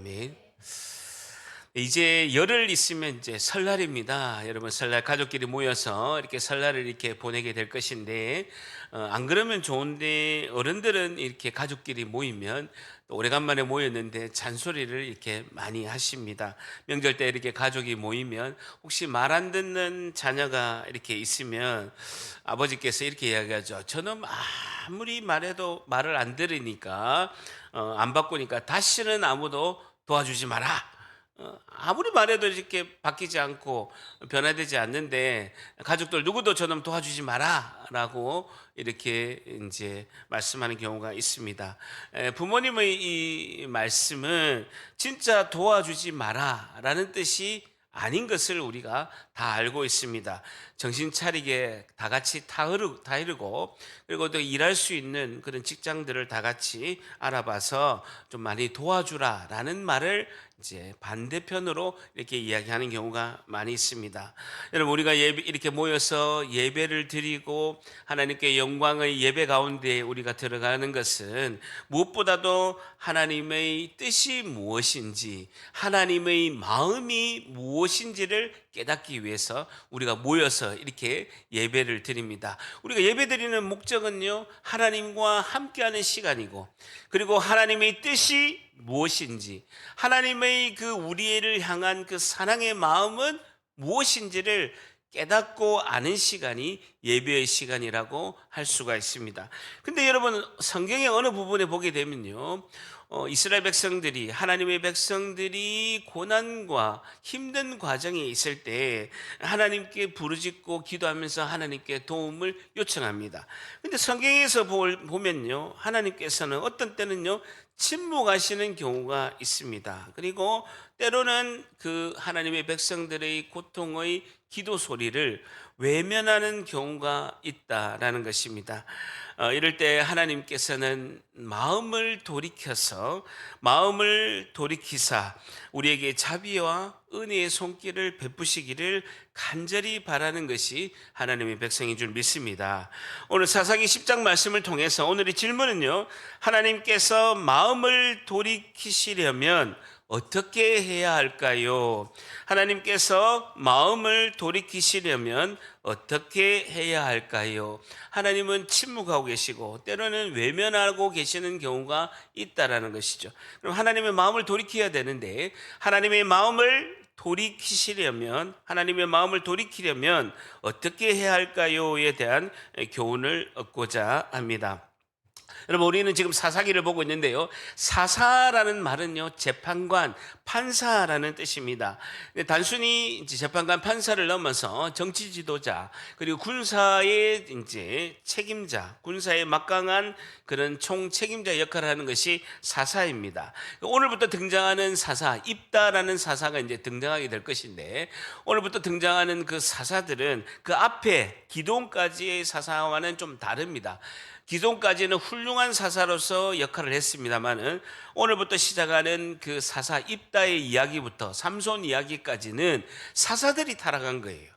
아멘. 이제 열흘 있으면 이제 설날입니다. 여러분 설날 가족끼리 모여서 이렇게 설날을 이렇게 보내게 될 것인데 안 그러면 좋은데 어른들은 이렇게 가족끼리 모이면 또 오래간만에 모였는데 잔소리를 이렇게 많이 하십니다. 명절 때 이렇게 가족이 모이면 혹시 말 안 듣는 자녀가 이렇게 있으면 아버지께서 이렇게 이야기하죠. 저는 아무리 말해도 말을 안 들으니까 안 바꾸니까 다시는 아무도 도와주지 마라. 아무리 말해도 이렇게 바뀌지 않고 변화되지 않는데 가족들 누구도 저놈 도와주지 마라라고 이렇게 이제 말씀하는 경우가 있습니다. 부모님의 이 말씀은 진짜 도와주지 마라라는 뜻이 아닌 것을 우리가 다 알고 있습니다. 정신 차리게 다 같이 다 이루고 그리고 또 일할 수 있는 그런 직장들을 다 같이 알아봐서 좀 많이 도와주라라는 말을 이제 반대편으로 이렇게 이야기하는 경우가 많이 있습니다. 여러분 우리가 이렇게 모여서 예배를 드리고 하나님께 영광의 예배 가운데 우리가 들어가는 것은 무엇보다도 하나님의 뜻이 무엇인지 하나님의 마음이 무엇인지를 깨닫기 위해서 우리가 모여서 이렇게 예배를 드립니다. 우리가 예배 드리는 목적은요, 하나님과 함께하는 시간이고, 그리고 하나님의 뜻이 무엇인지, 하나님의 그 우리를 향한 그 사랑의 마음은 무엇인지를 깨닫고 아는 시간이 예배의 시간이라고 할 수가 있습니다. 근데 여러분 성경의 어느 부분에 보게 되면요, 이스라엘 백성들이 하나님의 백성들이 고난과 힘든 과정에 있을 때 하나님께 부르짖고 기도하면서 하나님께 도움을 요청합니다. 근데 성경에서 보면요, 하나님께서는 어떤 때는요 침묵하시는 경우가 있습니다. 그리고 때로는 그 하나님의 백성들의 고통의 기도 소리를 외면하는 경우가 있다라는 것입니다. 이럴 때 하나님께서는 마음을 돌이키사 우리에게 자비와 은혜의 손길을 베푸시기를 간절히 바라는 것이 하나님의 백성인 줄 믿습니다. 오늘 사사기 10장 말씀을 통해서 오늘의 질문은요, 하나님께서 마음을 돌이키시려면 어떻게 해야 할까요? 하나님께서 마음을 돌이키시려면 어떻게 해야 할까요? 하나님은 침묵하고 계시고 때로는 외면하고 계시는 경우가 있다라는 것이죠. 그럼 하나님의 마음을 돌이켜야 되는데 하나님의 마음을 돌이키려면 어떻게 해야 할까요에 대한 교훈을 얻고자 합니다. 여러분 우리는 지금 사사기를 보고 있는데요, 사사라는 말은요 재판관, 판사라는 뜻입니다. 단순히 재판관, 판사를 넘어서 정치 지도자 그리고 군사의 이제 책임자, 군사의 막강한 그런 총 책임자 역할을 하는 것이 사사입니다. 오늘부터 등장하는 사사, 입다라는 사사가 이제 등장하게 될 것인데, 오늘부터 등장하는 그 사사들은 그 앞에 기도원까지의 사사와는 좀 다릅니다. 기존까지는 훌륭한 사사로서 역할을 했습니다만은 오늘부터 시작하는 그 사사 입다의 이야기부터 삼손 이야기까지는 사사들이 타락한 거예요.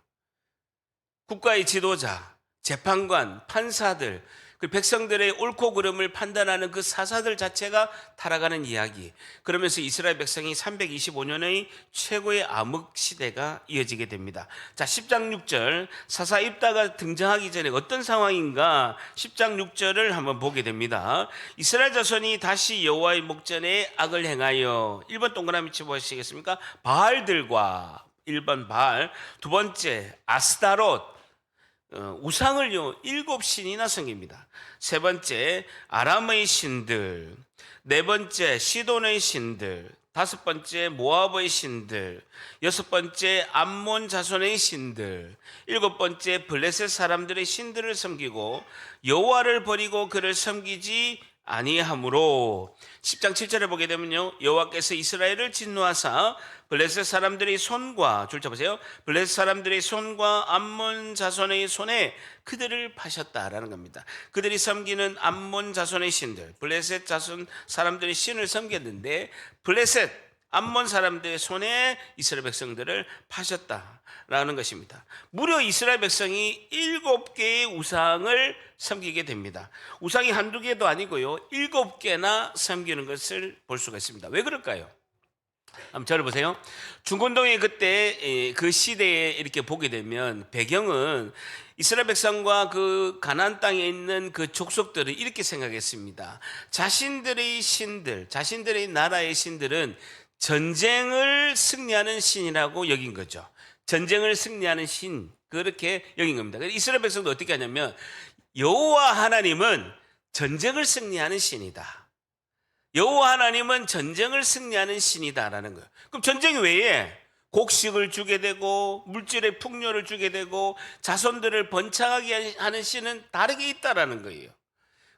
국가의 지도자, 재판관, 판사들, 그 백성들의 옳고 그름을 판단하는 그 사사들 자체가 타락하는 이야기. 그러면서 이스라엘 백성이 325년의 최고의 암흑 시대가 이어지게 됩니다. 자, 10장 6절 사사 입다가 등장하기 전에 어떤 상황인가 10장 6절을 한번 보게 됩니다. 이스라엘 자손이 다시 여호와의 목전에 악을 행하여 1번 동그라미 쳐보시겠습니까? 바알들과 1번 바알, 두 번째 아스타롯, 우상을요 7신이나 섬깁니다. 세 번째 아람의 신들, 네 번째 시돈의 신들, 다섯 번째 모압의 신들, 여섯 번째 암몬 자손의 신들, 일곱 번째 블레셋 사람들의 신들을 섬기고 여호와를 버리고 그를 섬기지 아니하므로 10장 7절에 보게 되면요, 여호와께서 이스라엘을 진노하사 블레셋 사람들의 손과, 줄 잡으세요, 블레셋 사람들의 손과 암몬 자손의 손에 그들을 파셨다라는 겁니다. 그들이 섬기는 암몬 자손의 신들, 블레셋 자손 사람들의 신을 섬겼는데 블레셋 암몬 사람들의 손에 이스라엘 백성들을 파셨다라는 것입니다. 무려 이스라엘 백성이 7개의 우상을 섬기게 됩니다. 우상이 한두 개도 아니고요, 7개나 섬기는 것을 볼 수가 있습니다. 왜 그럴까요? 한번 들어보세요. 중건동의 그때 그 시대에 이렇게 보게 되면 배경은 이스라엘 백성과 그 가나안 땅에 있는 그 족속들은 이렇게 생각했습니다. 자신들의 신들, 자신들의 나라의 신들은 전쟁을 승리하는 신이라고 여긴 거죠. 전쟁을 승리하는 신, 그렇게 여긴 겁니다. 이스라엘 백성도 어떻게 하냐면 여호와 하나님은 전쟁을 승리하는 신이다. 여호와 하나님은 전쟁을 승리하는 신이다라는 거예요. 그럼 전쟁 외에 곡식을 주게 되고 물질의 풍요를 주게 되고 자손들을 번창하게 하는 신은 다르게 있다라는 거예요.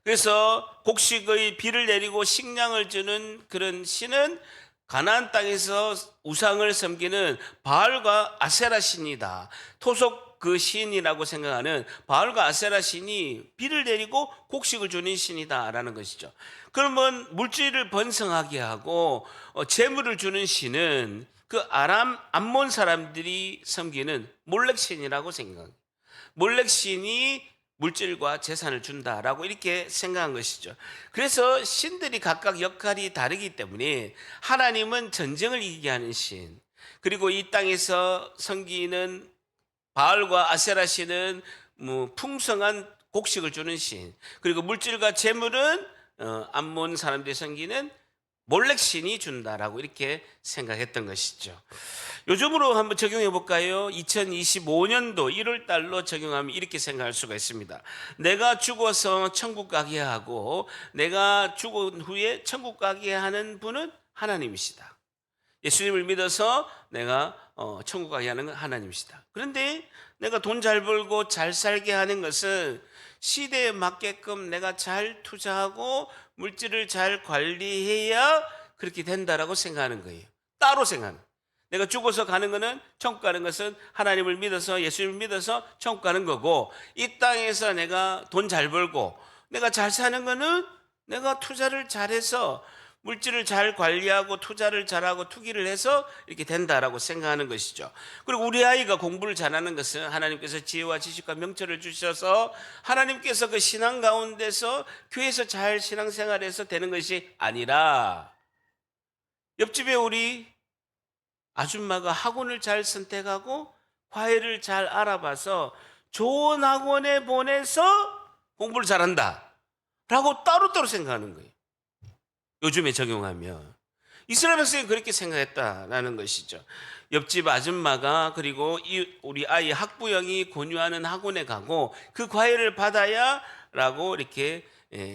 그래서 곡식의 비를 내리고 식량을 주는 그런 신은 가나안 땅에서 우상을 섬기는 바알과 아세라 신이다. 토속 그 신이라고 생각하는 바알과 아세라 신이 비를 내리고 곡식을 주는 신이다라는 것이죠. 그러면 물질을 번성하게 하고 재물을 주는 신은 그 아람 암몬 사람들이 섬기는 몰렉 신이라고 생각합니다. 몰렉 신이 물질과 재산을 준다라고 이렇게 생각한 것이죠. 그래서 신들이 각각 역할이 다르기 때문에 하나님은 전쟁을 이기게 하는 신, 그리고 이 땅에서 섬기는 바알과 아세라 신은 풍성한 곡식을 주는 신, 그리고 물질과 재물은 암몬 사람들이 섬기는 몰렉 신이 준다라고 이렇게 생각했던 것이죠. 요즘으로 한번 적용해 볼까요? 2025년도 1월 달로 적용하면 이렇게 생각할 수가 있습니다. 내가 죽어서 천국 가게 하고 내가 죽은 후에 천국 가게 하는 분은 하나님이시다. 예수님을 믿어서 내가 천국 가게 하는 건 하나님이시다. 그런데 내가 돈 잘 벌고 잘 살게 하는 것은 시대에 맞게끔 내가 잘 투자하고 물질을 잘 관리해야 그렇게 된다라고 생각하는 거예요. 따로 생각하는. 내가 죽어서 가는 것은 천국 가는 것은 하나님을 믿어서 예수님을 믿어서 천국 가는 거고, 이 땅에서 내가 돈 잘 벌고 내가 잘 사는 거는 내가 투자를 잘해서 물질을 잘 관리하고 투자를 잘하고 투기를 해서 이렇게 된다라고 생각하는 것이죠. 그리고 우리 아이가 공부를 잘하는 것은 하나님께서 지혜와 지식과 명철을 주셔서 하나님께서 그 신앙 가운데서 교회에서 잘 신앙생활해서 되는 것이 아니라, 옆집에 우리 아줌마가 학원을 잘 선택하고 과외를 잘 알아봐서 좋은 학원에 보내서 공부를 잘한다 라고 따로따로 생각하는 거예요. 요즘에 적용하면 이스라엘 백성이 그렇게 생각했다라는 것이죠. 옆집 아줌마가 그리고 우리 아이 학부형이 권유하는 학원에 가고 그 과외를 받아야 라고 이렇게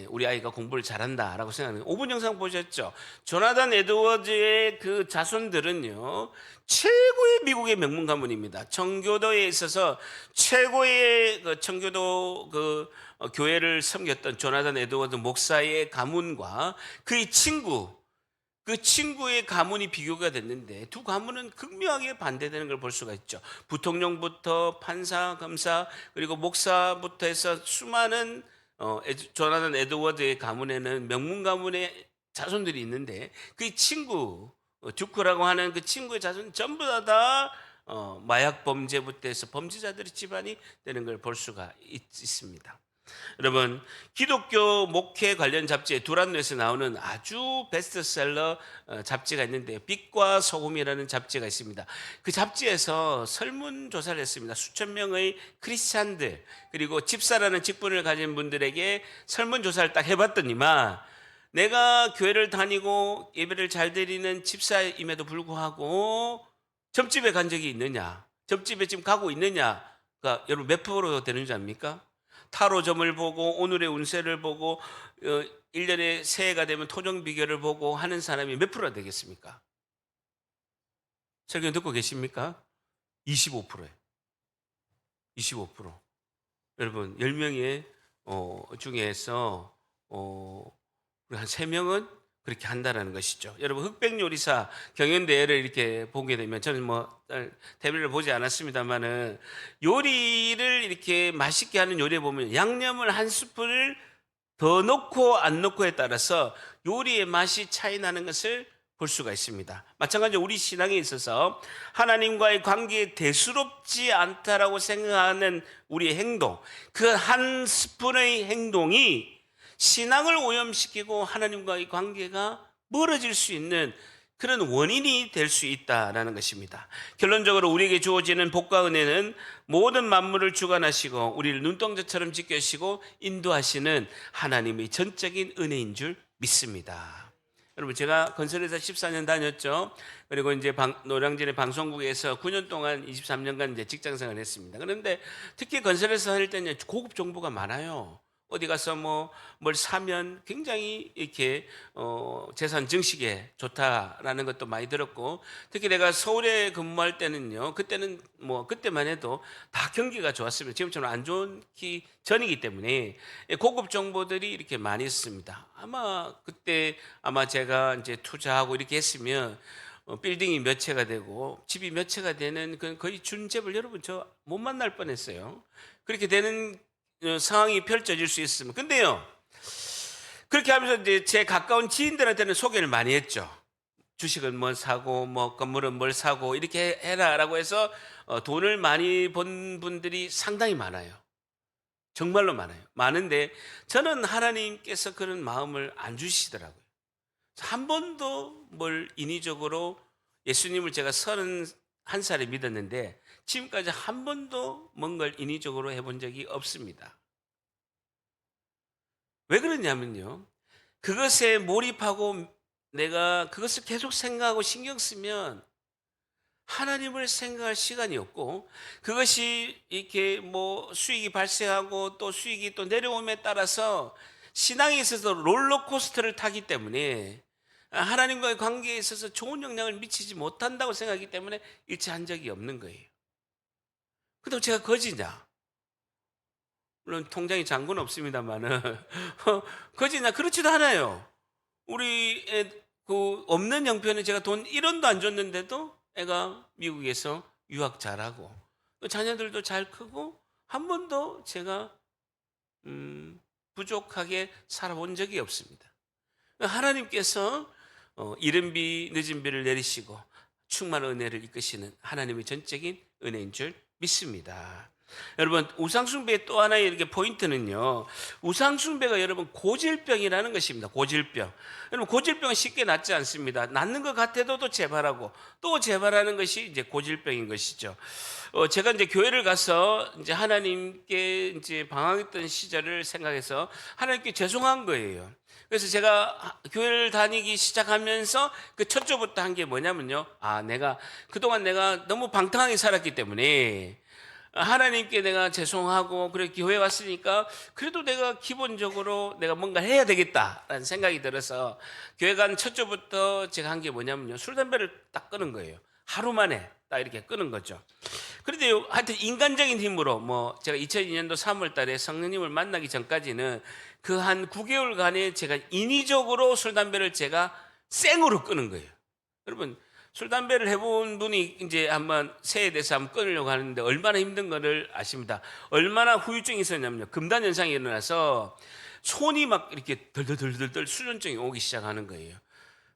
우리 아이가 공부를 잘한다라고 생각하는. 5분 영상 보셨죠? 조나단 에드워즈의 그 자손들은요, 최고의 미국의 명문 가문입니다. 청교도에 있어서 최고의 그 청교도 교회를 섬겼던 조나단 에드워즈 목사의 가문과 그의 그 친구의 가문이 비교가 됐는데, 두 가문은 극명하게 반대되는 걸 볼 수가 있죠. 부통령부터 판사, 검사, 그리고 목사부터 해서 수많은 조나단 에드워드의 가문에는 명문 가문의 자손들이 있는데, 그 친구 듀크라고 하는 그 친구의 자손 전부 다 마약 범죄부터 해서 범죄자들의 집안이 되는 걸 볼 수가 있습니다. 여러분, 기독교 목회 관련 잡지에 두란노에서 나오는 아주 베스트셀러 잡지가 있는데, 빛과 소금이라는 잡지가 있습니다. 그 잡지에서 설문조사를 했습니다. 수천 명의 크리스찬들, 그리고 집사라는 직분을 가진 분들에게 설문조사를 딱 해봤더니만, 내가 교회를 다니고 예배를 잘 드리는 집사임에도 불구하고 점집에 간 적이 있느냐, 점집에 지금 가고 있느냐가 여러분 몇 프로 되는 줄 압니까? 타로점을 보고 오늘의 운세를 보고 1년에 새해가 되면 토정 비결을 보고 하는 사람이 몇 프로가 되겠습니까? 설교 듣고 계십니까? 25%예요. 25%. 여러분, 10명의 중에서 한 3명은 그렇게 한다라는 것이죠. 여러분, 흑백 요리사 경연대회를 이렇게 보게 되면, 저는 대회를 보지 않았습니다만은, 요리를 이렇게 맛있게 하는 요리에 보면 양념을 한 스푼을 더 넣고 안 넣고에 따라서 요리의 맛이 차이 나는 것을 볼 수가 있습니다. 마찬가지로 우리 신앙에 있어서 하나님과의 관계에 대수롭지 않다라고 생각하는 우리의 행동, 그 한 스푼의 행동이 신앙을 오염시키고 하나님과의 관계가 멀어질 수 있는 그런 원인이 될 수 있다라는 것입니다. 결론적으로 우리에게 주어지는 복과 은혜는 모든 만물을 주관하시고 우리를 눈동자처럼 지켜주시고 인도하시는 하나님의 전적인 은혜인 줄 믿습니다. 여러분, 제가 건설회사 14년 다녔죠. 그리고 이제 노량진의 방송국에서 9년 동안 23년간 이제 직장 생활을 했습니다. 그런데 특히 건설회사 할 때는 고급 정보가 많아요. 어디 가서 뭘 사면 굉장히 이렇게 재산 증식에 좋다라는 것도 많이 들었고, 특히 내가 서울에 근무할 때는요, 그때만 해도 다 경기가 좋았습니다. 지금처럼 안 좋기 전이기 때문에 고급 정보들이 이렇게 많이 있습니다. 그때 제가 이제 투자하고 이렇게 했으면 빌딩이 몇 채가 되고 집이 몇 채가 되는 그 거의 준재벌, 여러분 저 못 만날 뻔했어요. 그렇게 되는 상황이 펼쳐질 수 있으면. 근데요, 그렇게 하면서 이제 제 가까운 지인들한테는 소개를 많이 했죠. 주식은 뭘 사고 건물은 뭘 사고 이렇게 해라라고 해서 돈을 많이 번 분들이 상당히 많아요. 정말로 많아요. 많은데 저는 하나님께서 그런 마음을 안 주시더라고요. 한 번도 뭘 인위적으로, 예수님을 제가 31살에 믿었는데 지금까지 한 번도 뭔가를 인위적으로 해본 적이 없습니다. 왜 그러냐면요, 그것에 몰입하고 내가 그것을 계속 생각하고 신경 쓰면 하나님을 생각할 시간이 없고, 그것이 이렇게 수익이 발생하고 또 수익이 또 내려옴에 따라서 신앙에 있어서 롤러코스터를 타기 때문에 하나님과의 관계에 있어서 좋은 영향을 미치지 못한다고 생각하기 때문에 일치한 적이 없는 거예요. 근데 제가 거지냐? 물론 통장에 잔고는 없습니다만은 거지냐? 그렇지도 않아요. 우리 없는 형편에 제가 돈 1원도 안 줬는데도 애가 미국에서 유학 잘하고 자녀들도 잘 크고 한 번도 제가 부족하게 살아본 적이 없습니다. 하나님께서 이른 비 늦은 비를 내리시고 충만한 은혜를 이끄시는 하나님의 전적인 은혜인 줄 믿습니다. 여러분, 우상숭배의 또 하나의 이렇게 포인트는요, 우상숭배가 여러분 고질병이라는 것입니다. 고질병. 여러분, 고질병은 쉽게 낫지 않습니다. 낫는 것 같아도 또 재발하고 또 재발하는 것이 이제 고질병인 것이죠. 제가 이제 교회를 가서 이제 하나님께 이제 방황했던 시절을 생각해서 하나님께 죄송한 거예요. 그래서 제가 교회를 다니기 시작하면서 그 첫 주부터 한 게 뭐냐면요, 그동안 내가 너무 방탕하게 살았기 때문에 하나님께 내가 죄송하고, 그래 교회 왔으니까 그래도 내가 기본적으로 내가 뭔가 해야 되겠다라는 생각이 들어서 교회 간 첫 주부터 제가 한 게 뭐냐면요, 술 담배를 딱 끊은 거예요. 하루 만에 딱 이렇게 끊은 거죠. 그런데 하여튼 인간적인 힘으로 제가 2002년도 3월 달에 성령님을 만나기 전까지는 그 한 9개월간에 제가 인위적으로 술 담배를 제가 생으로 끊은 거예요. 여러분, 술 담배를 해본 분이 이제 한번 새해에 대해서 한번 끊으려고 하는데 얼마나 힘든 거를 아십니다. 얼마나 후유증이 있었냐면요, 금단 현상이 일어나서 손이 막 이렇게 덜덜덜덜 수전증이 오기 시작하는 거예요.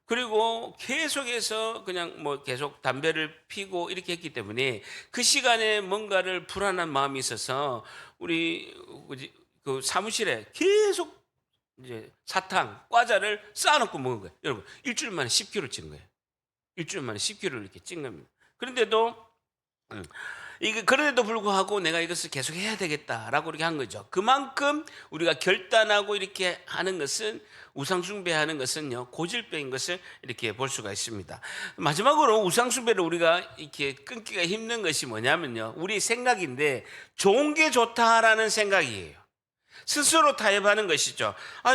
그리고 계속해서 그냥 계속 담배를 피고 이렇게 했기 때문에 그 시간에 뭔가를 불안한 마음이 있어서 우리 그 사무실에 계속 이제 사탕, 과자를 쌓아놓고 먹은 거예요. 여러분, 일주일 만에 10kg 찐 거예요. 일주일 만에 10kg를 이렇게 찐 겁니다. 그런데도 불구하고 내가 이것을 계속 해야 되겠다라고 이렇게 한 거죠. 그만큼 우리가 결단하고 이렇게 하는 것은, 우상숭배하는 것은요, 고질병인 것을 이렇게 볼 수가 있습니다. 마지막으로 우상숭배를 우리가 이렇게 끊기가 힘든 것이 뭐냐면요, 우리 생각인데 좋은 게 좋다라는 생각이에요. 스스로 타협하는 것이죠.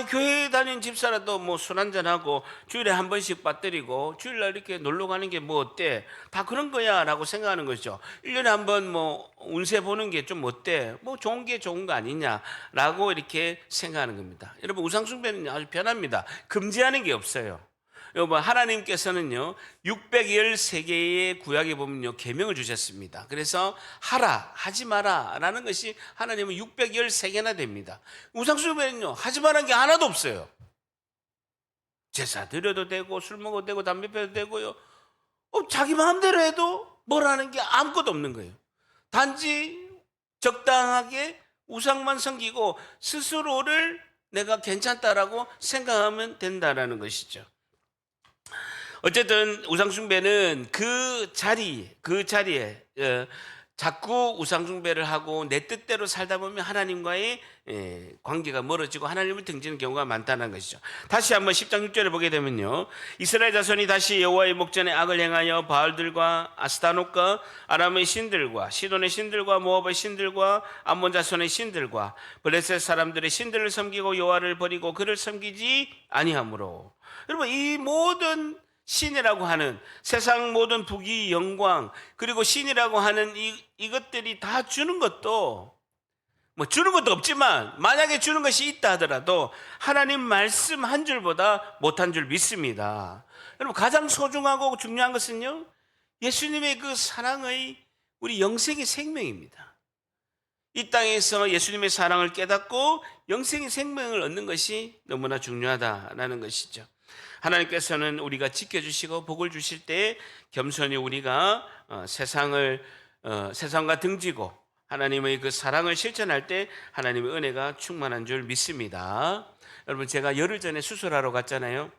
교회 다니는 집사라도 술 한잔하고 주일에 한 번씩 빠뜨리고 주일날 이렇게 놀러 가는 게 어때? 다 그런 거야 라고 생각하는 거죠. 1년에 한 번 운세 보는 게 좀 어때? 좋은 게 좋은 거 아니냐 라고 이렇게 생각하는 겁니다. 여러분, 우상숭배는 아주 편합니다. 금지하는 게 없어요. 여러분, 하나님께서는요 613개의 구약에 보면요 계명을 주셨습니다. 그래서 하라, 하지 마라 라는 것이 하나님은 613개나 됩니다. 우상숭배는요 하지 말라는 게 하나도 없어요. 제사 드려도 되고 술 먹어도 되고 담배 피워도 되고요, 자기 마음대로 해도 뭐라는 게 아무것도 없는 거예요. 단지 적당하게 우상만 섬기고 스스로를 내가 괜찮다라고 생각하면 된다라는 것이죠. 어쨌든 우상숭배는 그 자리에 자꾸 우상숭배를 하고 내 뜻대로 살다 보면 하나님과의 관계가 멀어지고 하나님을 등지는 경우가 많다는 것이죠. 다시 한번 10장 6절에 보게 되면요, 이스라엘 자손이 다시 여호와의 목전에 악을 행하여 바알들과 아스타롯과 아람의 신들과 시돈의 신들과 모압의 신들과 암몬 자손의 신들과 블레셋 사람들의 신들을 섬기고 여호와를 버리고 그를 섬기지 아니하므로. 여러분, 이 모든 신이라고 하는 세상 모든 부귀 영광, 그리고 신이라고 하는 이것들이 다 주는 것도, 뭐 주는 것도 없지만 만약에 주는 것이 있다 하더라도 하나님 말씀 한 줄보다 못한 줄 믿습니다. 여러분, 가장 소중하고 중요한 것은요, 예수님의 그 사랑의 우리 영생의 생명입니다. 이 땅에서 예수님의 사랑을 깨닫고 영생의 생명을 얻는 것이 너무나 중요하다라는 것이죠. 하나님께서는 우리가 지켜주시고 복을 주실 때 겸손히 우리가 세상과 등지고 하나님의 그 사랑을 실천할 때 하나님의 은혜가 충만한 줄 믿습니다. 여러분, 제가 열흘 전에 수술하러 갔잖아요.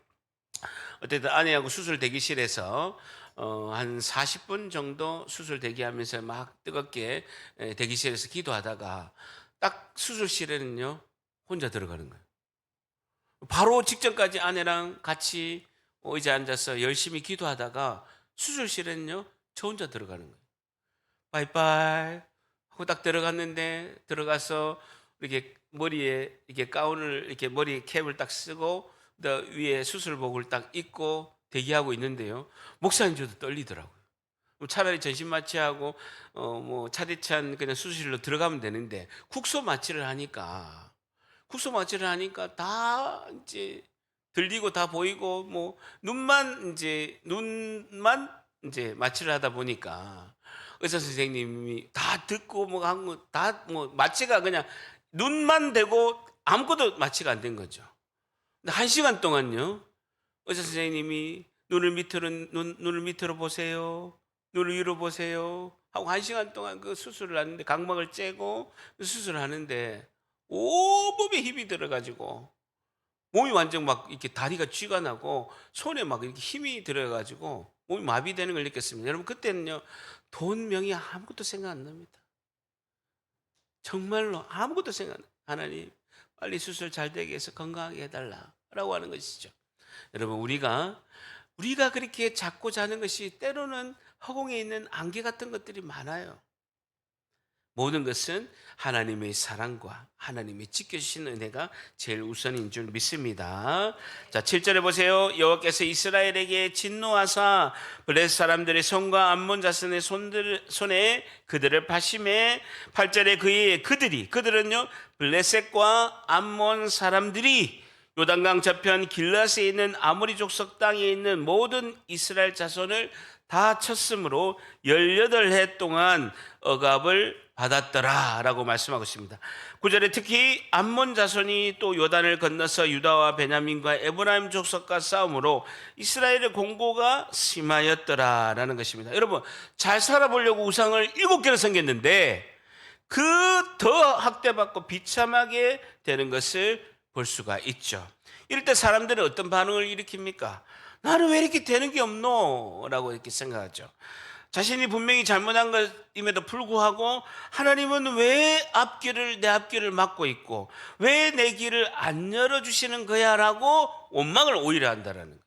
어쨌든 아내하고 수술 대기실에서 한 40분 정도 수술 대기하면서 막 뜨겁게 대기실에서 기도하다가 딱 수술실에는요, 혼자 들어가는 거예요. 바로 직전까지 아내랑 같이 의자에 앉아서 열심히 기도하다가 수술실에는요, 저 혼자 들어가는 거예요. 바이바이 하고 딱 들어갔는데, 들어가서 이렇게 머리에 이렇게 가운을 이렇게 머리 캡을 딱 쓰고 위에 수술복을 딱 입고 대기하고 있는데요, 목사님 저도 떨리더라고요. 차라리 전신 마취하고 뭐 차디찬 그냥 수술실로 들어가면 되는데 국소 마취를 하니까 다 이제 들리고 다 보이고 뭐 눈만 이제 마취를 하다 보니까 의사 선생님이 다 듣고 뭐 한 거 다 뭐 마취가 그냥 눈만 대고 아무것도 마취가 안 된 거죠. 근데 1시간 동안요, 의사 선생님이 눈을 밑으로 보세요, 눈을 위로 보세요 하고 1시간 동안 그 수술을 하는데, 각막을 째고 수술을 하는데 온몸에 힘이 들어가지고 몸이 완전 막 이렇게 다리가 쥐가 나고 손에 막 이렇게 힘이 들어가지고 몸이 마비되는 걸 느꼈습니다. 여러분, 그때는요, 돈, 명예 아무것도 생각 안 납니다. 정말로 아무것도 생각 안 나요. 하나님, 빨리 수술 잘 되게 해서 건강하게 해달라라고 하는 것이죠. 여러분, 우리가 그렇게 잡고 자는 것이 때로는 허공에 있는 안개 같은 것들이 많아요. 모든 것은 하나님의 사랑과 하나님의 지켜주시는 은혜가 제일 우선인 줄 믿습니다. 자, 7절에 보세요. 여호와께서 이스라엘에게 진노하사 블레셋 사람들의 손과 암몬 자손의 손에 그들을 파심해. 8절에 그들은요, 블레셋과 암몬 사람들이 요단강 저편 길르앗에 있는 아모리 족속 땅에 있는 모든 이스라엘 자손을 다 쳤으므로 18해 동안 억압을 받았더라라고 말씀하고 있습니다. 9절에 특히 암몬 자손이 또 요단을 건너서 유다와 베냐민과 에브라임 족속과 싸움으로 이스라엘의 공고가 심하였더라라는 것입니다. 여러분, 잘 살아보려고 우상을 7개를 섬겼는데 그 더 학대받고 비참하게 되는 것을 볼 수가 있죠. 이럴 때 사람들은 어떤 반응을 일으킵니까? 나는 왜 이렇게 되는 게 없노? 라고 이렇게 생각하죠. 자신이 분명히 잘못한 것임에도 불구하고 하나님은 왜 내 앞길을 막고 있고 왜 내 길을 안 열어주시는 거야? 라고 원망을 오히려 한다라는 거예요.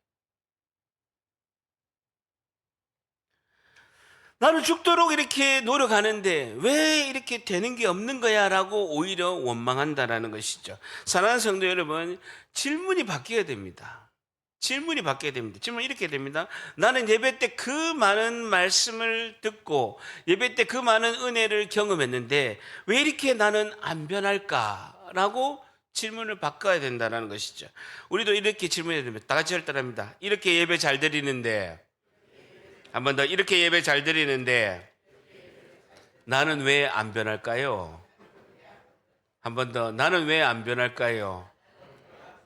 나는 죽도록 이렇게 노력하는데 왜 이렇게 되는 게 없는 거야? 라고 오히려 원망한다라는 것이죠. 사랑하는 성도 여러분, 질문이 바뀌어야 됩니다. 질문이 이렇게 됩니다. 나는 예배 때 그 많은 말씀을 듣고 예배 때 그 많은 은혜를 경험했는데 왜 이렇게 나는 안 변할까라고 질문을 바꿔야 된다는 것이죠. 우리도 이렇게 질문해야 됩니다. 다 같이 따라합니다. 이렇게 예배 잘 드리는데, 한 번 더, 이렇게 예배 잘 드리는데 나는 왜 안 변할까요? 한 번 더, 나는 왜 안 변할까요?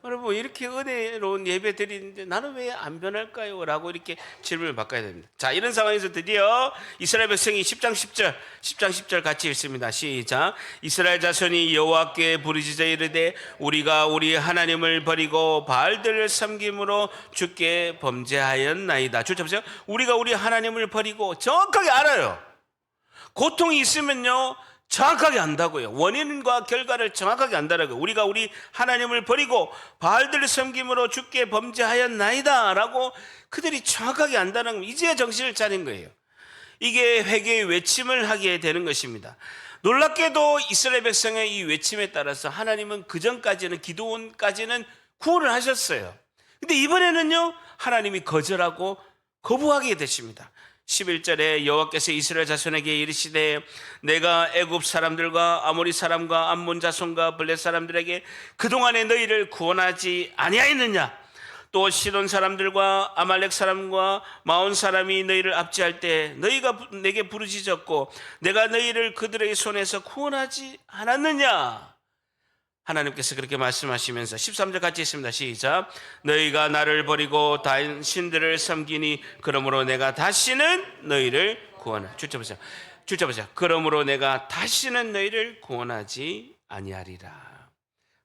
여러분 이렇게 은혜로운 예배 드리는데 나는 왜 안 변할까요? 라고 이렇게 질문을 바꿔야 됩니다. 자, 이런 상황에서 드디어 이스라엘 백성이 10장 10절 같이 읽습니다. 시작. 이스라엘 자손이 여호와께 부르짖어 이르되 우리가 우리 하나님을 버리고 바알들을 섬김으로 주께 범죄하였나이다. 줄 잡으세요. 우리가 우리 하나님을 버리고, 정확하게 알아요. 고통이 있으면요 정확하게 안다고요. 원인과 결과를 정확하게 안다라고요. 우리가 우리 하나님을 버리고 바알들을 섬김으로 주께 범죄하였나이다 라고 그들이 정확하게 안다는 건 이제 정신을 차린 거예요. 이게 회개의 외침을 하게 되는 것입니다. 놀랍게도 이스라엘 백성의 이 외침에 따라서 하나님은 그전까지는, 기도원까지는 구원을 하셨어요. 근데 이번에는요 하나님이 거절하고 거부하게 되십니다. 11절에 여호와께서 이스라엘 자손에게 이르시되 내가 애굽 사람들과 아모리 사람과 암몬 자손과 블렛 사람들에게 그동안에 너희를 구원하지 아니하였느냐? 또 시돈 사람들과 아말렉 사람과 마온 사람이 너희를 압제할 때 너희가 내게 부르짖었고 내가 너희를 그들의 손에서 구원하지 않았느냐? 하나님께서 그렇게 말씀하시면서 13절 같이 있습니다. 시작. 너희가 나를 버리고 다른 신들을 섬기니 그러므로 내가 다시는 너희를 구원하. 줄잡으세요. 그러므로 내가 다시는 너희를 구원하지 아니하리라.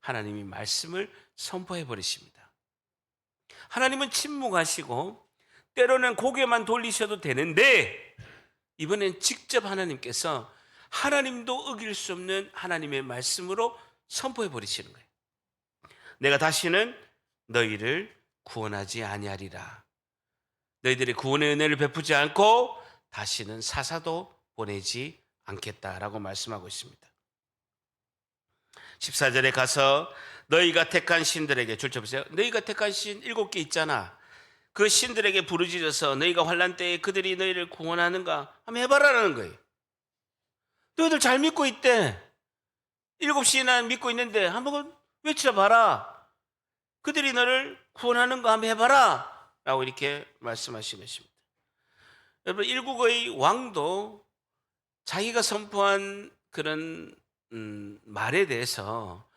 하나님이 말씀을 선포해 버리십니다. 하나님은 침묵하시고 때로는 고개만 돌리셔도 되는데 이번엔 직접 하나님께서 하나님도 어길 수 없는 하나님의 말씀으로 선포해 버리시는 거예요. 내가 다시는 너희를 구원하지 아니하리라. 너희들의 구원의 은혜를 베푸지 않고 다시는 사사도 보내지 않겠다라고 말씀하고 있습니다. 14절에 가서 너희가 택한 신들에게, 줄쳐보세요. 너희가 택한 신 7개 있잖아. 그 신들에게 부르짖어서 너희가 환난 때에 그들이 너희를 구원하는가 한번 해봐라라는 거예요. 너희들 잘 믿고 있대. 7신이나 믿고 있는데 한번 외쳐봐라. 그들이 너를 구원하는 거 한번 해봐라 라고 이렇게 말씀하신 것입니다. 여러분, 일국의 왕도 자기가 선포한 그런 말에 대해서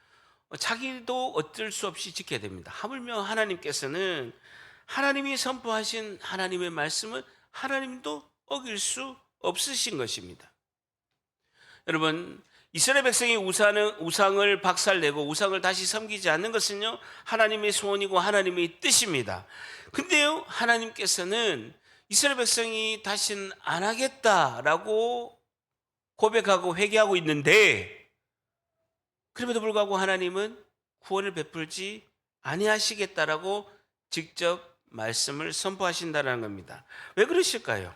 자기도 어쩔 수 없이 지켜야 됩니다. 하물며 하나님께서는 하나님이 선포하신 하나님의 말씀은 하나님도 어길 수 없으신 것입니다. 여러분, 이스라엘 백성이 우상을 박살내고 우상을 다시 섬기지 않는 것은요 하나님의 소원이고 하나님의 뜻입니다. 근데요 하나님께서는 이스라엘 백성이 다시는 안 하겠다라고 고백하고 회개하고 있는데 그럼에도 불구하고 하나님은 구원을 베풀지 아니하시겠다라고 직접 말씀을 선포하신다는 겁니다. 왜 그러실까요?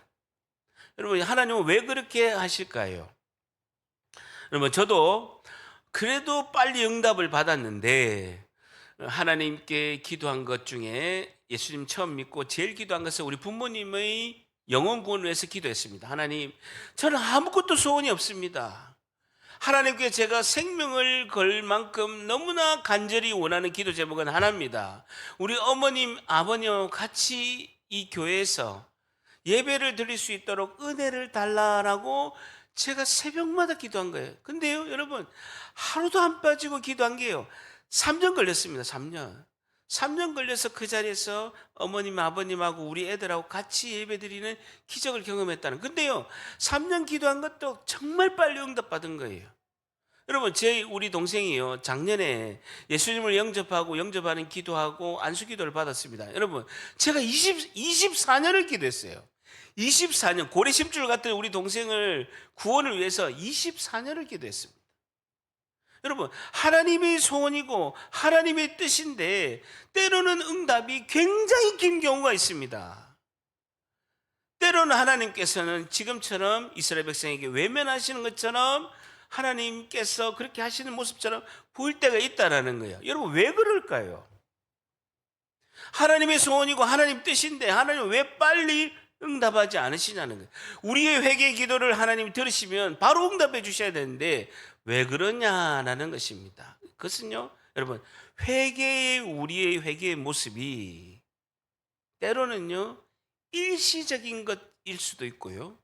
여러분, 하나님은 왜 그렇게 하실까요? 여러분, 저도 그래도 빨리 응답을 받았는데 하나님께 기도한 것 중에 예수님 처음 믿고 제일 기도한 것은 우리 부모님의 영혼 구원을 위해서 기도했습니다. 하나님, 저는 아무것도 소원이 없습니다. 하나님께 제가 생명을 걸 만큼 너무나 간절히 원하는 기도 제목은 하나입니다. 우리 어머님, 아버님과 같이 이 교회에서 예배를 드릴 수 있도록 은혜를 달라라고 제가 새벽마다 기도한 거예요. 근데요 여러분, 하루도 안 빠지고 기도한 게요 3년 걸렸습니다. 3년 걸려서 그 자리에서 어머님 아버님하고 우리 애들하고 같이 예배드리는 기적을 경험했다는. 근데요 3년 기도한 것도 정말 빨리 응답받은 거예요. 여러분, 우리 동생이요 작년에 예수님을 영접하는 기도하고 안수기도를 받았습니다. 여러분, 제가 24년을 기도했어요. 24년, 고래심줄 같은 우리 동생을 구원을 위해서 24년을 기도했습니다. 여러분, 하나님의 소원이고 하나님의 뜻인데 때로는 응답이 굉장히 긴 경우가 있습니다. 때로는 하나님께서는 지금처럼 이스라엘 백성에게 외면하시는 것처럼 하나님께서 그렇게 하시는 모습처럼 보일 때가 있다라는 거예요. 여러분, 왜 그럴까요? 하나님의 소원이고 하나님 뜻인데 하나님 왜 빨리 응답하지 않으시냐는 거예요. 우리의 회개 기도를 하나님이 들으시면 바로 응답해 주셔야 되는데 왜 그러냐라는 것입니다. 그것은요 여러분, 우리의 회개의 모습이 때로는요 일시적인 것일 수도 있고요,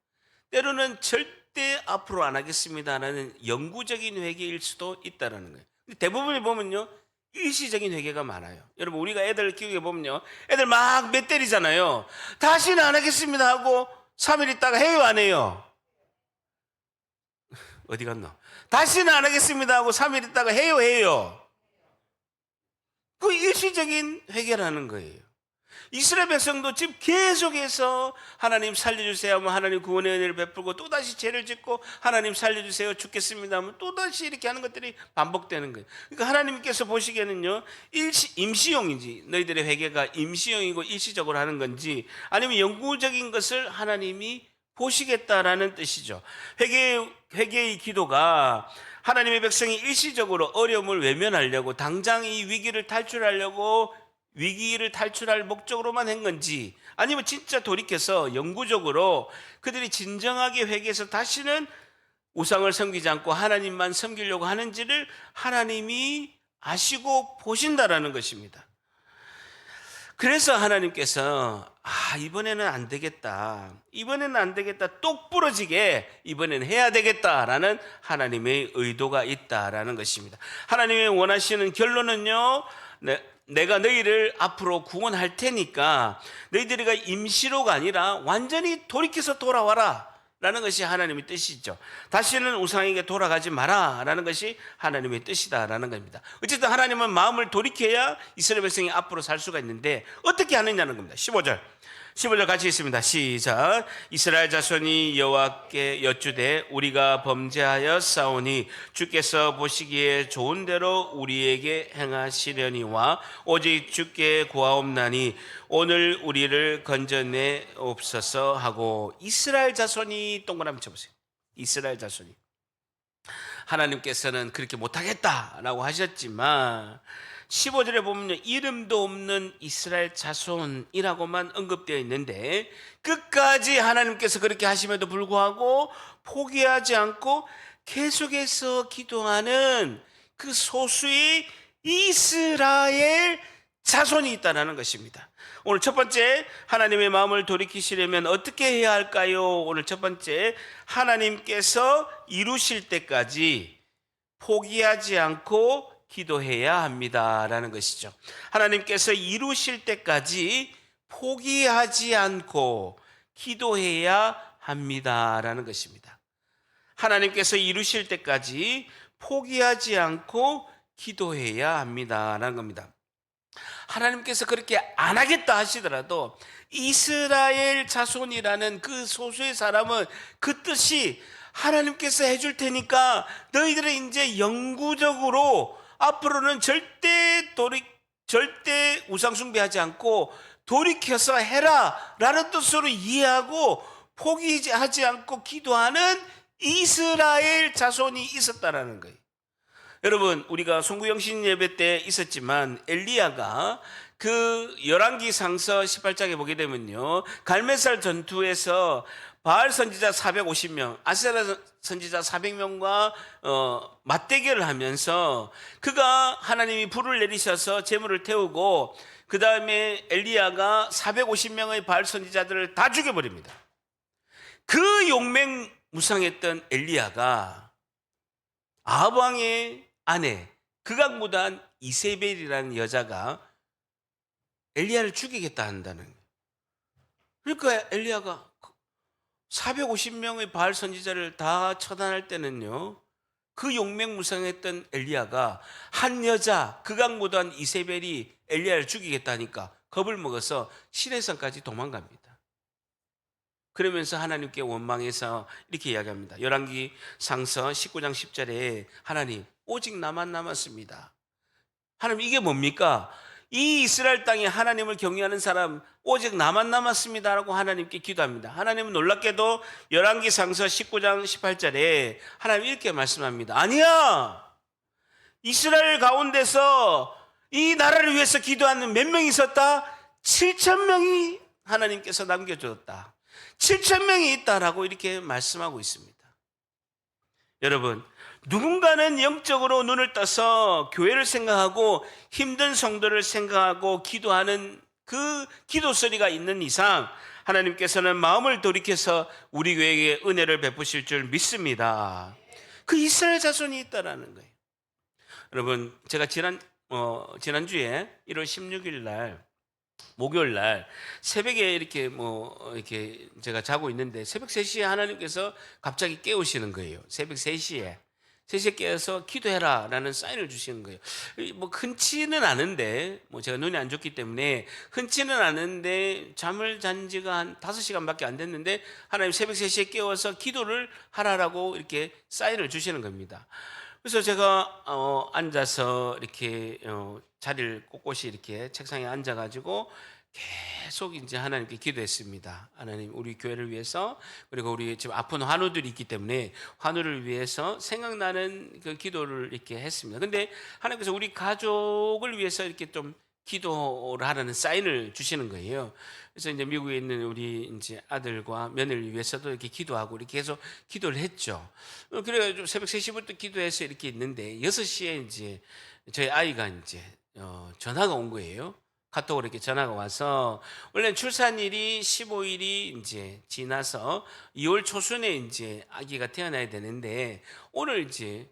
때로는 절대 앞으로 안 하겠습니다라는 영구적인 회개일 수도 있다는 거예요. 대부분이 보면요 일시적인 회개가 많아요. 여러분, 우리가 애들 키우게 보면요, 애들 막 몇 때리잖아요. 다시는 안 하겠습니다 하고 3일 있다가 해요, 안 해요? 어디 갔노? 다시는 안 하겠습니다 하고 3일 있다가 해요? 그 일시적인 회개라는 거예요. 이스라엘 백성도 지금 계속해서 하나님 살려주세요 하면 하나님 구원의 은혜를 베풀고, 또다시 죄를 짓고 하나님 살려주세요 죽겠습니다 하면 또다시 이렇게 하는 것들이 반복되는 거예요. 그러니까 하나님께서 보시기에는요, 임시용인지, 너희들의 회개가 임시용이고 일시적으로 하는 건지, 아니면 영구적인 것을 하나님이 보시겠다라는 뜻이죠. 회개의 기도가 하나님의 백성이 일시적으로 어려움을 외면하려고, 당장 이 위기를 탈출할 목적으로만 한 건지, 아니면 진짜 돌이켜서 영구적으로 그들이 진정하게 회개해서 다시는 우상을 섬기지 않고 하나님만 섬기려고 하는지를 하나님이 아시고 보신다라는 것입니다. 그래서 하나님께서 이번에는 안 되겠다, 똑 부러지게 이번에는 해야 되겠다라는 하나님의 의도가 있다라는 것입니다. 하나님의 원하시는 결론은요, 내가 너희를 앞으로 구원할 테니까 너희들이가 임시로가 아니라 완전히 돌이켜서 돌아와라 라는 것이 하나님의 뜻이죠. 다시는 우상에게 돌아가지 마라 라는 것이 하나님의 뜻이다라는 겁니다. 어쨌든 하나님은 마음을 돌이켜야 이스라엘 백성이 앞으로 살 수가 있는데, 어떻게 하느냐는 겁니다. 15절 같이 있습니다. 시작. 이스라엘 자손이 여호와께 여쭈되 우리가 범죄하여 싸우니 주께서 보시기에 좋은 대로 우리에게 행하시려니와 오직 주께 구하옵나니 오늘 우리를 건져내옵소서 하고. 이스라엘 자손이, 동그라미 쳐보세요. 이스라엘 자손이, 하나님께서는 그렇게 못하겠다라고 하셨지만 15절에 보면요, 이름도 없는 이스라엘 자손이라고만 언급되어 있는데, 끝까지 하나님께서 그렇게 하심에도 불구하고 포기하지 않고 계속해서 기도하는 그 소수의 이스라엘 자손이 있다는 것입니다. 오늘 첫 번째, 하나님의 마음을 돌이키시려면 어떻게 해야 할까요? 오늘 첫 번째, 하나님께서 이루실 때까지 포기하지 않고 기도해야 합니다라는 것이죠. 하나님께서 이루실 때까지 포기하지 않고 기도해야 합니다라는 것입니다. 하나님께서 이루실 때까지 포기하지 않고 기도해야 합니다라는 겁니다. 하나님께서 그렇게 안 하겠다 하시더라도 이스라엘 자손이라는 그 소수의 사람은 그 뜻이 하나님께서 해줄 테니까 너희들은 이제 영구적으로 앞으로는 절대 우상 숭배하지 않고 돌이켜서 해라 라는 뜻으로 이해하고 포기하지 않고 기도하는 이스라엘 자손이 있었다라는 거예요. 여러분, 우리가 송구영신 예배 때 있었지만 엘리야가 그 열왕기상서 18장에 보게 되면요, 갈멜살 전투에서 바알 선지자 450명, 아세라 선지자 400명과 맞대결을 하면서 그가 하나님이 불을 내리셔서 제물을 태우고, 그 다음에 엘리야가 450명의 바알 선지자들을 다 죽여버립니다. 그 용맹무상했던 엘리야가 아합 왕의 아내, 극악무도한 이세벨이라는 여자가 엘리야를 죽이겠다 한다는 거예요. 그러니까 엘리야가 450명의 바알 선지자를 다 처단할 때는요, 그 용맹무상했던 엘리야가 한 여자, 극악무도한 이세벨이 엘리야를 죽이겠다니까 겁을 먹어서 시내산까지 도망갑니다. 그러면서 하나님께 원망해서 이렇게 이야기합니다. 열왕기상서 19장 10절에 하나님, 오직 나만 남았습니다. 하나님, 이게 뭡니까? 이 이스라엘 땅에 하나님을 경외하는 사람 오직 나만 남았습니다라고 하나님께 기도합니다. 하나님은 놀랍게도 열왕기상서 19장 18절에 하나님 이렇게 말씀합니다. 아니야, 이스라엘 가운데서 이 나라를 위해서 기도하는 몇 명이 있었다? 7,000명이 하나님께서 남겨주었다. 7,000명이 있다라고 이렇게 말씀하고 있습니다. 여러분, 누군가는 영적으로 눈을 떠서 교회를 생각하고 힘든 성도를 생각하고 기도하는 그 기도 소리가 있는 이상 하나님께서는 마음을 돌이켜서 우리 교회에게 은혜를 베푸실 줄 믿습니다. 그 이스라엘 자손이 있다라는 거예요. 여러분, 제가 지난 지난주에 1월 16일 날 목요일 날 새벽에 이렇게 이렇게 제가 자고 있는데 새벽 3시에 하나님께서 갑자기 깨우시는 거예요. 새벽 3시에. 3시에 깨어서 기도해라라는 사인을 주시는 거예요. 흔치는 않은데 제가 눈이 안 좋기 때문에 흔치는 않은데 잠을 잔 지가 한 5시간밖에 안 됐는데 하나님 새벽 3시에 깨워서 기도를 하라라고 이렇게 사인을 주시는 겁니다. 그래서 제가 앉아서 이렇게 자리를 꼿꼿이 이렇게 책상에 앉아가지고 계속 이제 하나님께 기도했습니다. 하나님, 우리 교회를 위해서, 그리고 우리 지금 아픈 환우들이 있기 때문에 환우를 위해서 생각나는 그 기도를 이렇게 했습니다. 근데 하나님께서 우리 가족을 위해서 이렇게 좀 기도를 하라는 사인을 주시는 거예요. 그래서 이제 미국에 있는 우리 이제 아들과 며느리를 위해서도 이렇게 기도하고 이렇게 해서 기도를 했죠. 그래가지고 새벽 3시부터 기도해서 이렇게 있는데 6시에 이제 저희 아이가 이제 전화가 온 거예요. 카톡으로 이렇게 전화가 와서, 원래 출산일이 15일이 이제 지나서 2월 초순에 이제 아기가 태어나야 되는데 오늘 이제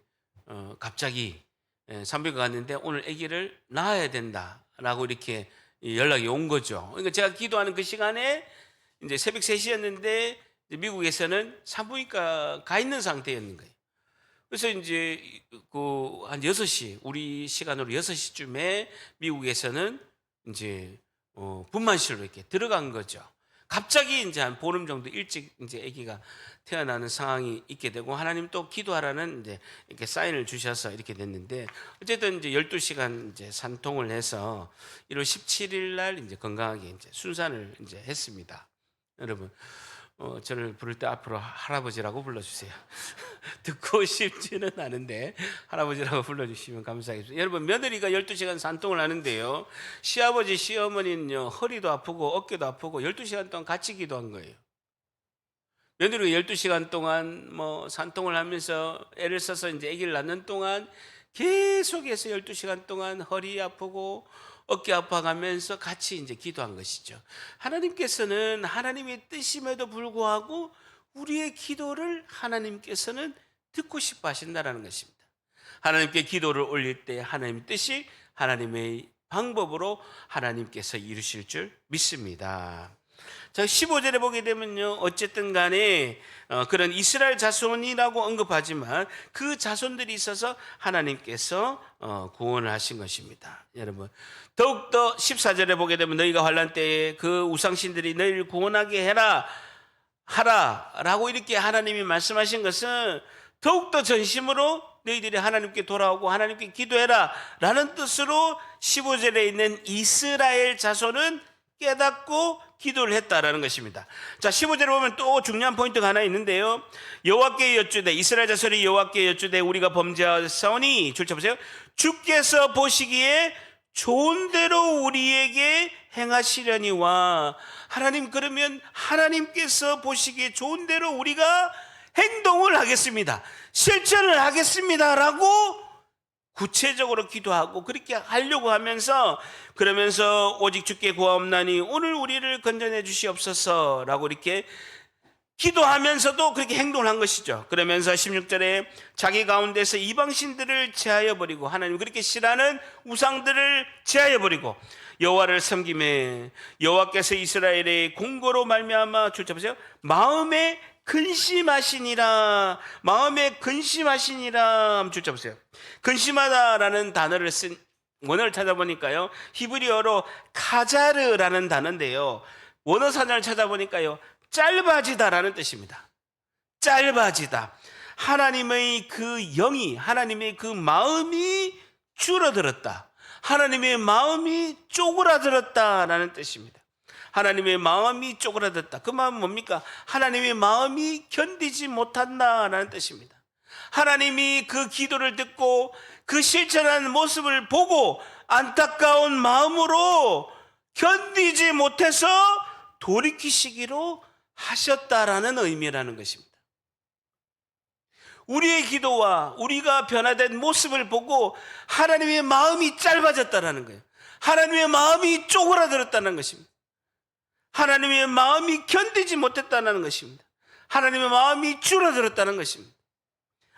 갑자기 산부인과 갔는데 오늘 아기를 낳아야 된다라고 이렇게 연락이 온 거죠. 그러니까 제가 기도하는 그 시간에 이제 새벽 3시였는데 미국에서는 산부인과 가 있는 상태였는 거예요. 그래서 이제 한 6시, 우리 시간으로 6시쯤에 미국에서는 이제 분만실로 이렇게 들어간 거죠. 갑자기 이제 한 보름 정도 일찍 이제 아기가 태어나는 상황이 있게 되고, 하나님 또 기도하라는 이제 이렇게 사인을 주셔서 이렇게 됐는데, 어쨌든 이제 12시간 이제 산통을 해서 1월 17일 날 이제 건강하게 이제 순산을 이제 했습니다. 여러분, 저를 부를 때 앞으로 할아버지라고 불러주세요. 듣고 싶지는 않은데 할아버지라고 불러주시면 감사하겠습니다. 여러분, 며느리가 12시간 산통을 하는데요, 시아버지 시어머니는요 허리도 아프고 어깨도 아프고 12시간 동안 같이 기도한 거예요. 며느리가 12시간 동안 산통을 하면서 애를 써서 이제 아기를 낳는 동안 계속해서 12시간 동안 허리 아프고 어깨 아파가면서 같이 이제 기도한 것이죠. 하나님께서는 하나님의 뜻임에도 불구하고 우리의 기도를 하나님께서는 듣고 싶어 하신다는 것입니다. 하나님께 기도를 올릴 때 하나님의 뜻이 하나님의 방법으로 하나님께서 이루실 줄 믿습니다. 자, 15절에 보게 되면요, 어쨌든 간에 그런 이스라엘 자손이라고 언급하지만 그 자손들이 있어서 하나님께서 구원을 하신 것입니다. 여러분, 더욱더 14절에 보게 되면 너희가 환난 때에 그 우상신들이 너희를 구원하게 하라라고 이렇게 하나님이 말씀하신 것은 더욱더 전심으로 너희들이 하나님께 돌아오고 하나님께 기도해라 라는 뜻으로 15절에 있는 이스라엘 자손은 깨닫고 기도를 했다라는 것입니다. 자, 15절에 보면 또 중요한 포인트가 하나 있는데요, 여호와께 여쭈되, 이스라엘 자손이 여호와께 여쭈되 우리가 범죄하사오니, 줄 쳐보세요. 주께서 보시기에 좋은 대로 우리에게 행하시려니와. 하나님, 그러면 하나님께서 보시기에 좋은 대로 우리가 행동을 하겠습니다, 실천을 하겠습니다라고 구체적으로 기도하고 그렇게 하려고 하면서, 그러면서 오직 주께 구하옵나니 오늘 우리를 건져내 주시옵소서라고 이렇게 기도하면서도 그렇게 행동을 한 것이죠. 그러면서 16절에 자기 가운데서 이방신들을 제하여 버리고, 하나님 그렇게 싫어하는 우상들을 제하여 버리고 여호와를 섬김에 여호와께서 이스라엘의 공고로 말미암아, 줄 쳐보세요, 마음에 근심하시니라. 마음에 근심하시니라. 줄 쳐보세요. 근심하다라는 단어를 쓴 원어를 찾아보니까요, 히브리어로 카자르라는 단어인데요, 원어 사전을 찾아보니까요, 짧아지다라는 뜻입니다. 짧아지다. 하나님의 그 영이, 하나님의 그 마음이 줄어들었다, 하나님의 마음이 쪼그라들었다라는 뜻입니다. 하나님의 마음이 쪼그라들었다. 그 마음은 뭡니까? 하나님의 마음이 견디지 못한다라는 뜻입니다. 하나님이 그 기도를 듣고 그 실천하는 모습을 보고 안타까운 마음으로 견디지 못해서 돌이키시기로 하셨다라는 의미라는 것입니다. 우리의 기도와 우리가 변화된 모습을 보고 하나님의 마음이 짧아졌다라는 거예요. 하나님의 마음이 쪼그라들었다는 것입니다. 하나님의 마음이 견디지 못했다는 것입니다. 하나님의 마음이 줄어들었다는 것입니다.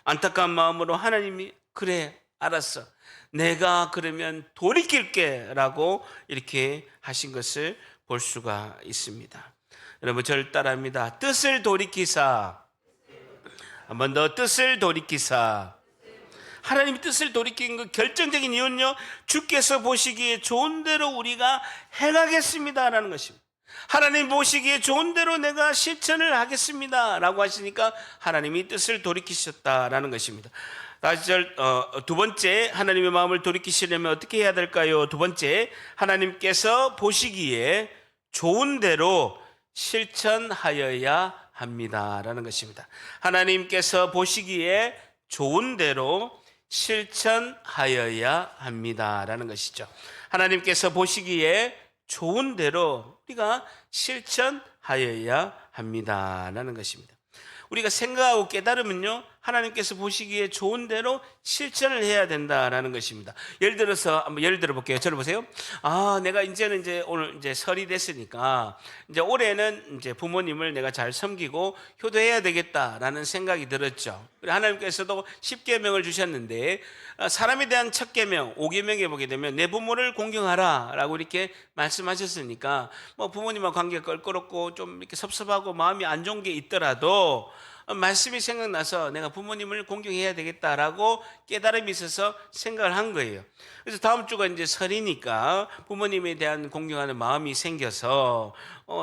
안타까운 마음으로 하나님이, 그래 알았어, 내가 그러면 돌이킬게라고 이렇게 하신 것을 볼 수가 있습니다. 여러분 저를 따라합니다. 뜻을 돌이키사. 한 번 더, 뜻을 돌이키사. 하나님이 뜻을 돌이킨 그 결정적인 이유는요, 주께서 보시기에 좋은 대로 우리가 행하겠습니다라는 것입니다. 하나님 보시기에 좋은 대로 내가 실천을 하겠습니다 라고 하시니까 하나님이 뜻을 돌이키셨다라는 것입니다. 다시 두 번째, 하나님의 마음을 돌이키시려면 어떻게 해야 될까요? 두 번째, 하나님께서 보시기에 좋은 대로 실천하여야 합니다라는 것입니다. 하나님께서 보시기에 좋은 대로 실천하여야 합니다라는 것이죠. 하나님께서 보시기에 좋은 대로 우리가 실천하여야 합니다라는 것입니다. 우리가 생각하고 깨달으면요, 하나님께서 보시기에 좋은 대로 실천을 해야 된다라는 것입니다. 예를 들어서 한번 예를 들어 볼게요. 저를 보세요. 내가 이제 오늘 이제 설이 됐으니까 이제 올해는 이제 부모님을 내가 잘 섬기고 효도해야 되겠다라는 생각이 들었죠. 그리고 하나님께서도 10계명을 주셨는데 사람에 대한 첫 계명, 5계명에 보게 되면 내 부모를 공경하라라고 이렇게 말씀하셨으니까 뭐 부모님과 관계가 껄끄럽고 좀 이렇게 섭섭하고 마음이 안 좋은 게 있더라도 말씀이 생각나서 내가 부모님을 공경해야 되겠다라고 깨달음이 있어서 생각을 한 거예요. 그래서 다음 주가 이제 설이니까 부모님에 대한 공경하는 마음이 생겨서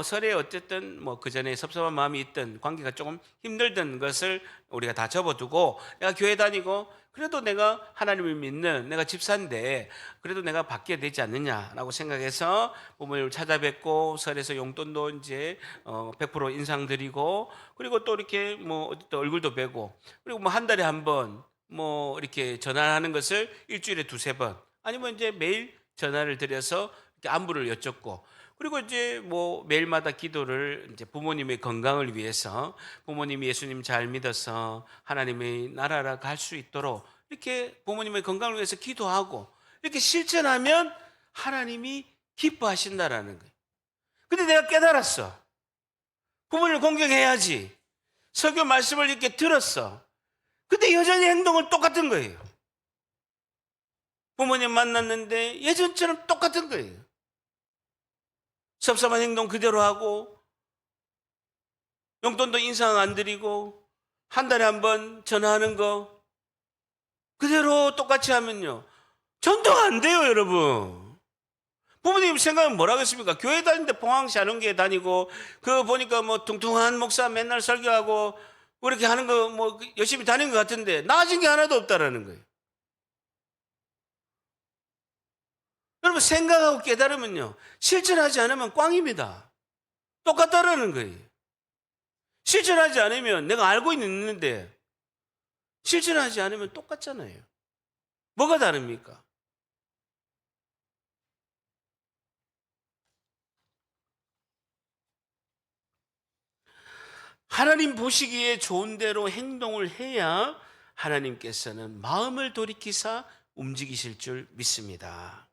설에 어쨌든 뭐 그 전에 섭섭한 마음이 있던 관계가 조금 힘들던 것을 우리가 다 접어두고 내가 교회 다니고 그래도 내가 하나님을 믿는 내가 집사인데 그래도 내가 받게 되지 않느냐라고 생각해서 부모님을 찾아뵙고 설에서 용돈도 이제 100% 인상 드리고 그리고 또 이렇게 뭐 또 얼굴도 뵈고 그리고 뭐 한 달에 한 번 뭐 이렇게 전화하는 것을 일주일에 두세 번 아니면 이제 매일 전화를 드려서 이렇게 안부를 여쭙고 그리고 이제 뭐 매일마다 기도를 이제 부모님의 건강을 위해서 부모님이 예수님 잘 믿어서 하나님의 나라로 갈 수 있도록 이렇게 부모님의 건강을 위해서 기도하고 이렇게 실천하면 하나님이 기뻐하신다라는 거예요. 근데 내가 깨달았어. 부모님을 공경해야지. 설교 말씀을 이렇게 들었어. 근데 여전히 행동은 똑같은 거예요. 부모님 만났는데 예전처럼 똑같은 거예요. 섭섭한 행동 그대로 하고 용돈도 인상 안 드리고 한 달에 한 번 전화하는 거 그대로 똑같이 하면요 전도가 안 돼요. 여러분 부모님 생각은 뭐라 하겠습니까? 교회 다니는데 봉황시 하는 게 다니고 그 보니까 뭐 뚱뚱한 목사 맨날 설교하고 그렇게 하는 거 뭐 열심히 다니는 것 같은데 나아진 게 하나도 없다라는 거예요. 여러분 생각하고 깨달으면요 실천하지 않으면 꽝입니다. 똑같다라는 거예요. 실천하지 않으면 내가 알고 있는데 실천하지 않으면 똑같잖아요. 뭐가 다릅니까? 하나님 보시기에 좋은 대로 행동을 해야 하나님께서는 마음을 돌이키사 움직이실 줄 믿습니다.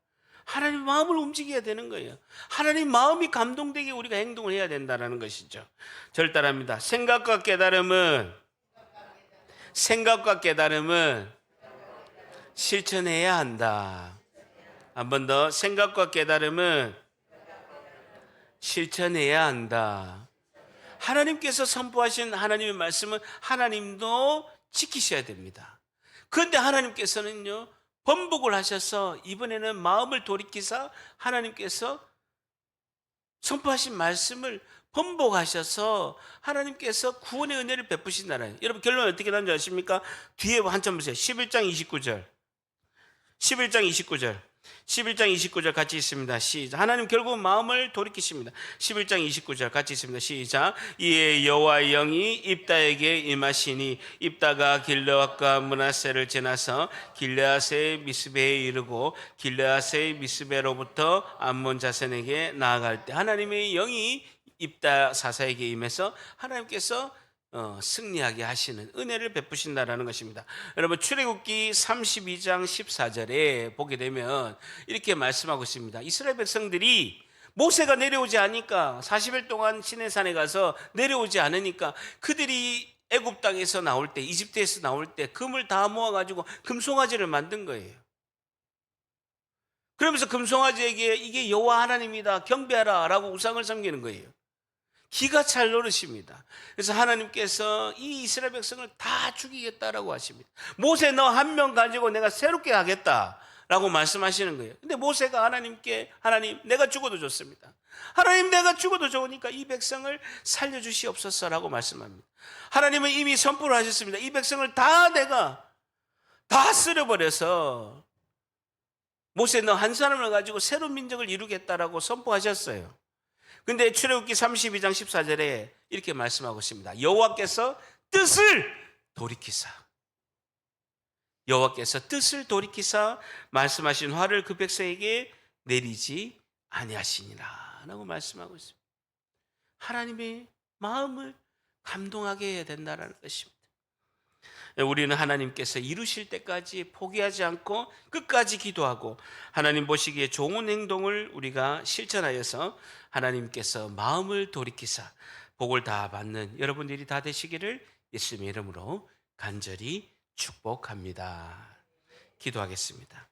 하나님 마음을 움직여야 되는 거예요. 하나님 마음이 감동되게 우리가 행동을 해야 된다는 것이죠. 저를 따라합니다. 생각과 깨달음은 실천해야 한다. 한 번 더, 생각과 깨달음은 실천해야 한다. 하나님께서 선포하신 하나님의 말씀은 하나님도 지키셔야 됩니다. 그런데 하나님께서는요 번복을 하셔서 이번에는 마음을 돌이키사 하나님께서 선포하신 말씀을 번복하셔서 하나님께서 구원의 은혜를 베푸신다는, 여러분 결론은 어떻게 나는지 아십니까? 뒤에 한참 보세요. 11장 29절 11장 29절 같이 있습니다. 시작. 하나님 결국 마음을 돌이키십니다. 11장 29절 같이 있습니다. 시작. 이에 여호와의 영이 입다에게 임하시니 입다가 길르앗과 므낫세를 지나서 길르앗의 미스베에 이르고 길르앗의 미스베로부터 암몬 자손에게 나아갈 때 하나님의 영이 입다 사사에게 임해서 하나님께서 승리하게 하시는 은혜를 베푸신다라는 것입니다. 여러분 출애굽기 32장 14절에 보게 되면 이렇게 말씀하고 있습니다. 이스라엘 백성들이 모세가 내려오지 않으니까 40일 동안 시내산에 가서 내려오지 않으니까 그들이 애굽 땅에서 나올 때 이집트에서 나올 때 금을 다 모아가지고 금송아지를 만든 거예요. 그러면서 금송아지에게 이게 여호와 하나님이다 경배하라라고 우상을 섬기는 거예요. 기가 찰 노릇입니다. 그래서 하나님께서 이 이스라엘 백성을 다 죽이겠다라고 하십니다. 모세 너 한 명 가지고 내가 새롭게 하겠다라고 말씀하시는 거예요. 근데 모세가 하나님께 하나님 내가 죽어도 좋습니다. 하나님 내가 죽어도 좋으니까 이 백성을 살려주시옵소서라고 말씀합니다. 하나님은 이미 선포를 하셨습니다. 이 백성을 다 내가 다 쓸어버려서 모세 너 한 사람을 가지고 새로운 민족을 이루겠다라고 선포하셨어요. 근데 출애굽기 32장 14절에 이렇게 말씀하고 있습니다. 여호와께서 뜻을 돌이키사 여호와께서 뜻을 돌이키사 말씀하신 화를 그 백성에게 내리지 아니하시니라 라고 말씀하고 있습니다. 하나님의 마음을 감동하게 해야 된다는 것입니다. 우리는 하나님께서 이루실 때까지 포기하지 않고 끝까지 기도하고 하나님 보시기에 좋은 행동을 우리가 실천하여서 하나님께서 마음을 돌이키사 복을 다 받는 여러분들이 다 되시기를 예수님의 이름으로 간절히 축복합니다. 기도하겠습니다.